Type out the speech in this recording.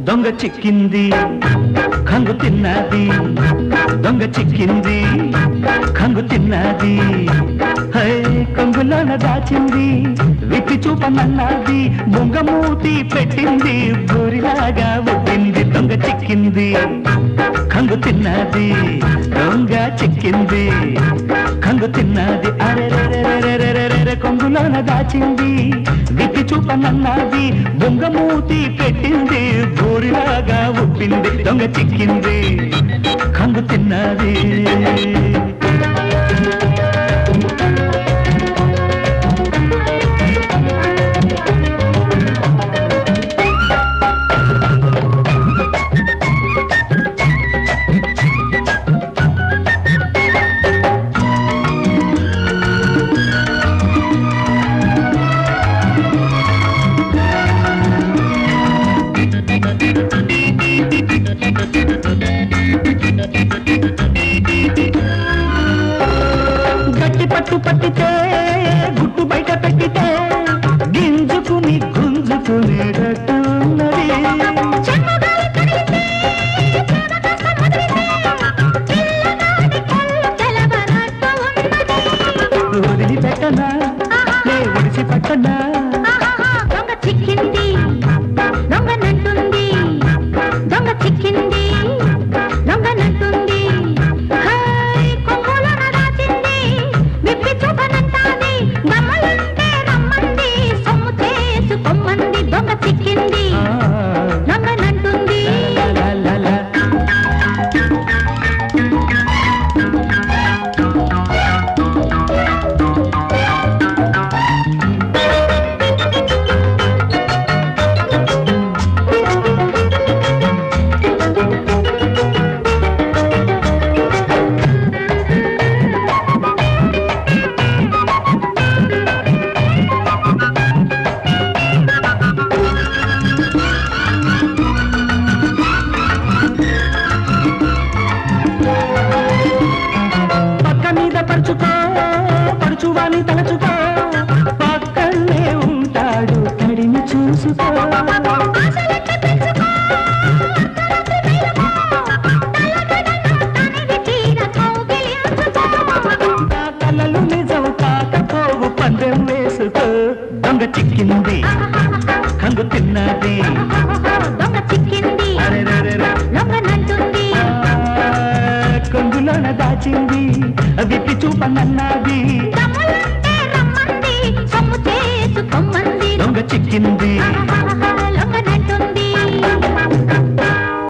దొంగ చిక్కింది కంగు తిన్నది, దొంగ చిక్కింది కంగు తిన్నది, హై కొంగులోన దాచింది విప్పి చూపనన్నది, బొంగమూతి పెట్టింది బూరిలాగా ఉట్టింది. దొంగ చిక్కింది కంగు తిన్నది, దొంగ చిక్కింది కంగు తిన్నది, అరెరెరెరెరెరెరె కొంగులోన దాచింది విప్పి చూపనన్నది, బొంగమూతి పెట్టింది బూరిలాగా ఉప్పింది. దొంగ చిక్కింది కంగు తిన్నది. గట్టి పట్టు పట్టితే గుట్టు బయట పెట్టితే గింజుకుని గుంజుకునేటట్టున్నది, వదిలి పెట్టనా లే ఒడిసి పట్టనా. దొంగ చిక్కింది దొంగ నంటుంది, దొంగ చిక్కింది దొంగ నంటుంది, కొంగులోన దాచింది విప్పి చూపనంటాది, గమ్మలుంటే రమ్మంది సొమ్ము చేసుకోమ్మంది. దొంగ చిక్కింది దొంగ నంటుంది. పరుచువాని తలచుకో, పక్కనే ఉంటాడు కడిమి చూసుకో, కలలు నిజం కాకపోవు పందెం వేసుకో. దొంగ చిక్కింది కంగు తిన్నది, దొంగ చిక్కింది దొంగ నంటుంది, కొంగులోన దాచింది విప్పి చూపనన్నది,